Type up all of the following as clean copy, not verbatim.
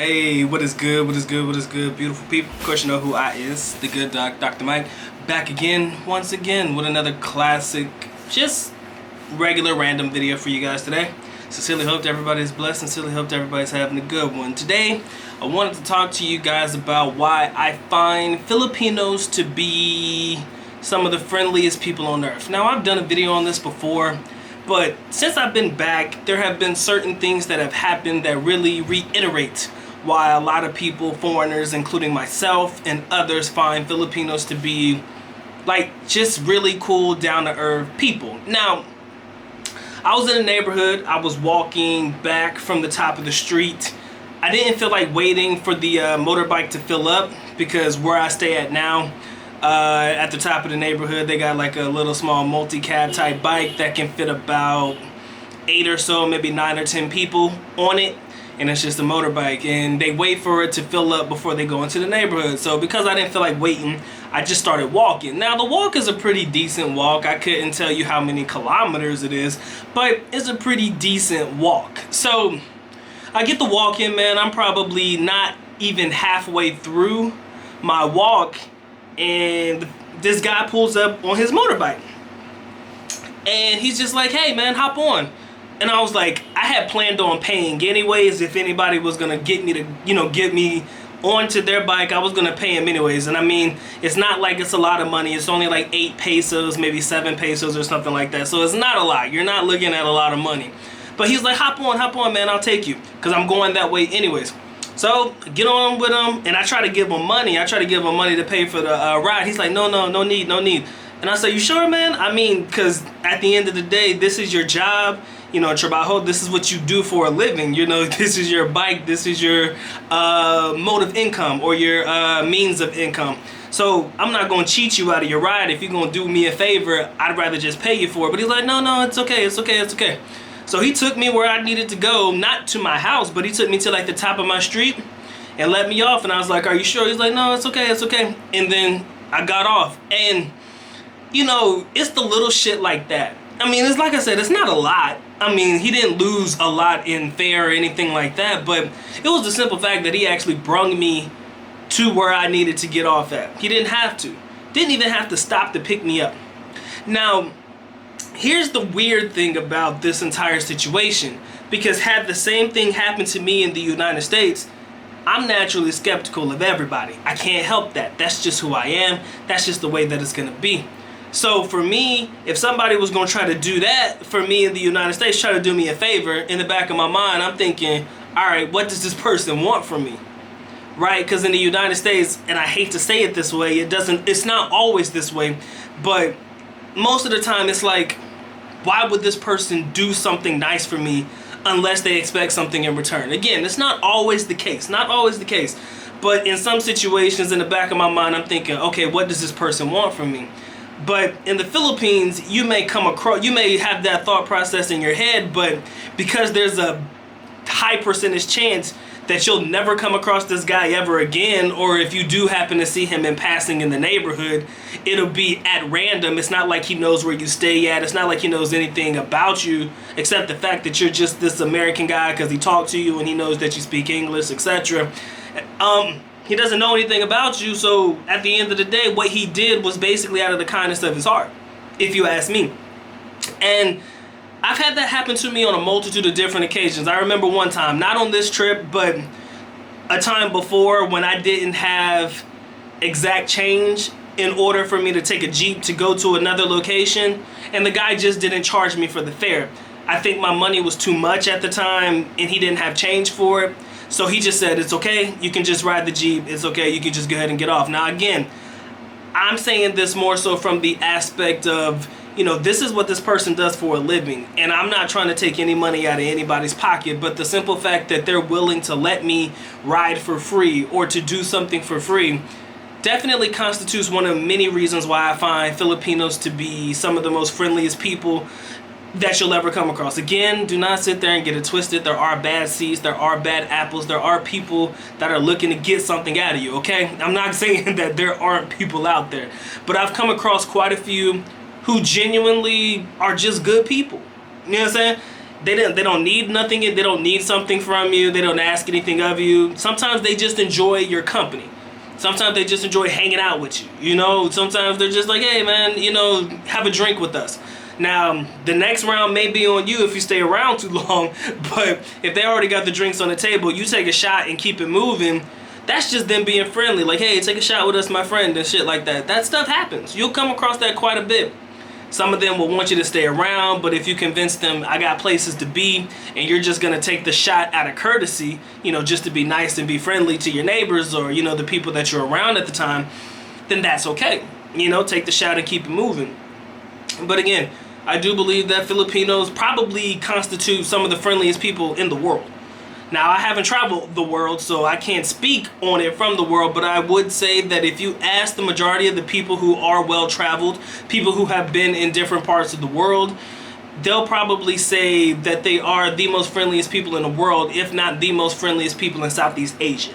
Hey, what is good? What is good? What is good? Beautiful people. Of course, you know who I is. The good doc, Dr. Mike. Back again, once again, with another classic, just regular random video for you guys today. Sincerely hope everybody's blessed. Sincerely hope everybody's having a good one. Today, I wanted to talk to you guys about why I find Filipinos to be some of the friendliest people on earth. Now, I've done a video on this before, but since I've been back, there have been certain things that have happened that really reiterate why a lot of people, foreigners, including myself and others, find Filipinos to be like just really cool, down-to-earth people. Now, I was in a neighborhood. I was walking back from the top of the street. I didn't feel like waiting for the motorbike to fill up because where I stay at now, at the top of the neighborhood, they got like a little small multi-cab type bike that can fit about 8 or so, maybe 9 or 10 people on it. And it's just a motorbike, and they wait for it to fill up before they go into the neighborhood. So because I didn't feel like waiting, I just started walking. Now the walk is a pretty decent walk. I couldn't tell you how many kilometers it is, but it's a pretty decent walk. So I get the walk in, man. I'm probably not even halfway through my walk, and this guy pulls up on his motorbike. And he's just like, hey man, hop on. And I was like, I had planned on paying anyways. If anybody was gonna get me to, get me onto their bike, I was gonna pay him anyways. And I mean, it's not like it's a lot of money. It's only like 8 pesos, maybe 7 pesos or something like that. So it's not a lot. You're not looking at a lot of money. But he's like, hop on, man, I'll take you. Because I'm going that way anyways. So get on with him, and I try to give him money. I try to give him money to pay for the ride. He's like, no need. And I say, you sure, man? I mean, because at the end of the day, this is your job. Trabajo, this is what you do for a living. This is your bike. This is your mode of income or your means of income. So I'm not going to cheat you out of your ride. If you're going to do me a favor, I'd rather just pay you for it. But he's like, no, it's okay. So he took me where I needed to go, not to my house, but he took me to like the top of my street and let me off. And I was like, are you sure? He's like, no, it's okay. And then I got off. And, it's the little shit like that. I mean, it's like I said, it's not a lot. I mean, he didn't lose a lot in fare or anything like that, but it was the simple fact that he actually brung me to where I needed to get off at. He didn't have to. Didn't even have to stop to pick me up. Now, here's the weird thing about this entire situation, because had the same thing happened to me in the United States, I'm naturally skeptical of everybody. I can't help that. That's just who I am. That's just the way that it's going to be. So for me, if somebody was going to try to do that for me in the United States, try to do me a favor, in the back of my mind, I'm thinking, all right, what does this person want from me? Right? Because in the United States, and I hate to say it this way, it's not always this way, but most of the time it's like, why would this person do something nice for me unless they expect something in return? Again, it's not always the case. But in some situations in the back of my mind, I'm thinking, okay, what does this person want from me? But in the Philippines, you may have that thought process in your head, but because there's a high percentage chance that you'll never come across this guy ever again, or if you do happen to see him in passing in the neighborhood, it'll be at random. It's not like he knows where you stay at. It's not like he knows anything about you except the fact that you're just this American guy because he talked to you and he knows that you speak English, etc. He doesn't know anything about you, so at the end of the day, what he did was basically out of the kindness of his heart, if you ask me. And I've had that happen to me on a multitude of different occasions. I remember one time, not on this trip, but a time before when I didn't have exact change in order for me to take a Jeep to go to another location, and the guy just didn't charge me for the fare. I think my money was too much at the time, and he didn't have change for it. So he just said, it's okay, you can just ride the Jeep, it's okay, you can just go ahead and get off. Now again, I'm saying this more so from the aspect of, this is what this person does for a living. And I'm not trying to take any money out of anybody's pocket, but the simple fact that they're willing to let me ride for free or to do something for free definitely constitutes one of many reasons why I find Filipinos to be some of the most friendliest people that you'll ever come across. Again, do not sit there and get it twisted. There are bad seeds, there are bad apples, there are people that are looking to get something out of you, okay? I'm not saying that there aren't people out there, but I've come across quite a few who genuinely are just good people. You know what I'm saying? They don't need nothing. They don't need something from you. They don't ask anything of you. Sometimes they just enjoy your company. Sometimes they just enjoy hanging out with you. You know, sometimes they're just like, hey man, you know, have a drink with us. Now, the next round may be on you if you stay around too long, but if they already got the drinks on the table, you take a shot and keep it moving, that's just them being friendly. Like, hey, take a shot with us, my friend, and shit like that. That stuff happens. You'll come across that quite a bit. Some of them will want you to stay around, but if you convince them, I got places to be, and you're just going to take the shot out of courtesy, you know, just to be nice and be friendly to your neighbors or, you know, the people that you're around at the time, then that's okay. You know, take the shot and keep it moving. But again, I do believe that Filipinos probably constitute some of the friendliest people in the world. Now, I haven't traveled the world, so I can't speak on it from the world, but I would say that if you ask the majority of the people who are well-traveled, people who have been in different parts of the world, they'll probably say that they are the most friendliest people in the world, if not the most friendliest people in Southeast Asia.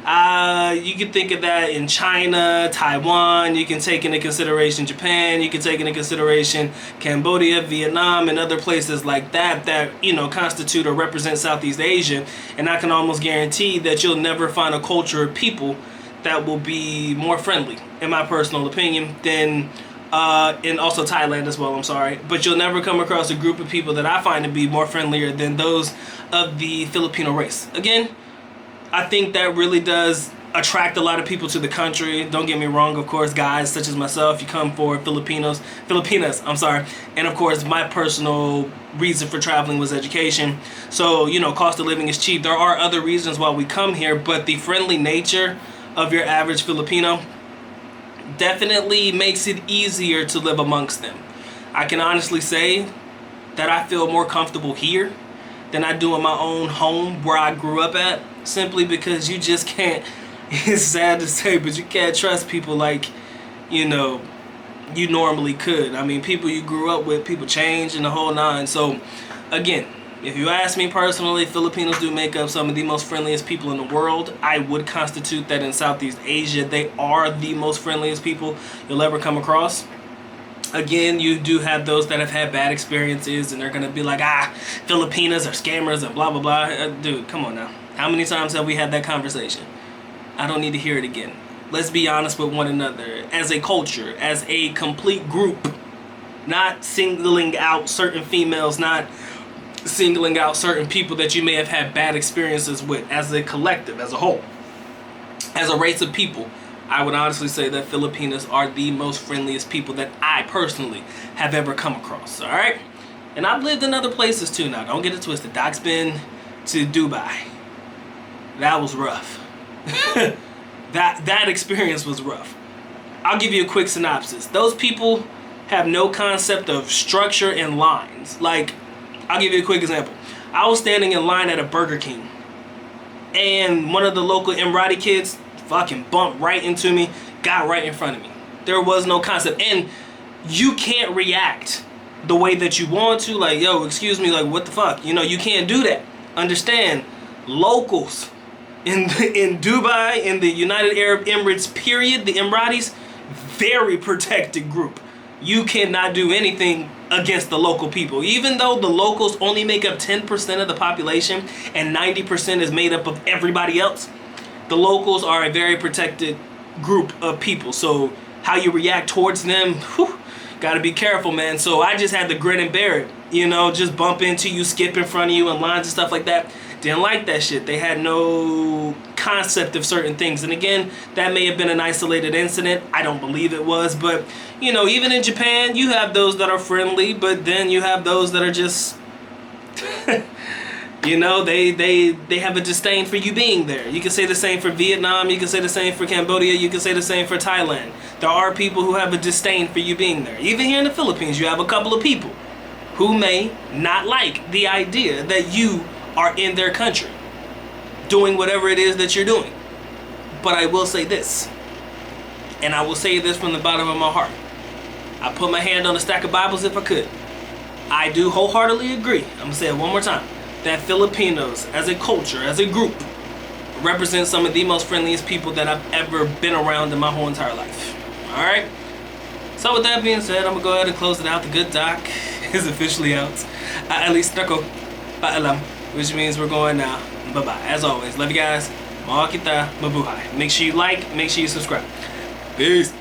You can think of that in China, Taiwan, you can take into consideration Japan, you can take into consideration Cambodia, Vietnam, and other places like that that, you know, constitute or represent Southeast Asia. And I can almost guarantee that you'll never find a culture of people that will be more friendly, in my personal opinion, than and also Thailand as well, I'm sorry. But you'll never come across a group of people that I find to be more friendlier than those of the Filipino race. Again, I think that really does attract a lot of people to the country. Don't get me wrong, of course, guys such as myself, you come for Filipinas, I'm sorry. And of course, my personal reason for traveling was education. So, you know, cost of living is cheap. There are other reasons why we come here, but the friendly nature of your average Filipino definitely makes it easier to live amongst them. I can honestly say that I feel more comfortable here than I do in my own home where I grew up at, simply because you just can't, it's sad to say, but you can't trust people like, you know, you normally could. I mean, people you grew up with, people change and the whole nine. So again, if you ask me personally, Filipinos do make up some of the most friendliest people in the world. I would constitute that in Southeast Asia, they are the most friendliest people you'll ever come across. Again, you do have those that have had bad experiences and they're going to be like, Filipinas are scammers and blah, blah, blah. Dude, come on now. How many times have we had that conversation? I don't need to hear it again. Let's be honest with one another. As a culture, as a complete group, not singling out certain females, not singling out certain people that you may have had bad experiences with, as a collective, as a whole, as a race of people, I would honestly say that Filipinos are the most friendliest people that I personally have ever come across, all right? And I've lived in other places too now. Don't get it twisted. Doc's been to Dubai. That was rough. that experience was rough. I'll give you a quick synopsis. Those people have no concept of structure and lines. Like, I'll give you a quick example. I was standing in line at a Burger King, and one of the local Emirati kids fucking bumped right into me, got right in front of me. There was no concept, and you can't react the way that you want to, like, yo, excuse me, like, what the fuck? You know, you can't do that. Understand, locals in Dubai, in the United Arab Emirates, period, the Emiratis, very protected group. You cannot do anything against the local people. Even though the locals only make up 10% of the population and 90% is made up of everybody else, the locals are a very protected group of people. So how you react towards them, gotta be careful, man. So I just had to grin and bear it. You know, just bump into you, skip in front of you in lines and stuff like that. Didn't like that shit. They had no concept of certain things. And again, that may have been an isolated incident. I don't believe it was. But, you know, even in Japan, you have those that are friendly, but then you have those that are just... You know, they have a disdain for you being there. You can say the same for Vietnam. You can say the same for Cambodia. You can say the same for Thailand. There are people who have a disdain for you being there. Even here in the Philippines, you have a couple of people who may not like the idea that you are in their country doing whatever it is that you're doing. But I will say this, and I will say this from the bottom of my heart. I put my hand on a stack of Bibles if I could. I do wholeheartedly agree. I'm going to say it one more time. That Filipinos, as a culture, as a group, represent some of the most friendliest people that I've ever been around in my whole entire life. Alright? So with that being said, I'm going to go ahead and close it out. The Good Doc is officially out. At least, Stucco. paalam, which means we're going now. Bye-bye. As always, love you guys. Mga kita, mabuhay. Make sure you like, make sure you subscribe. Peace.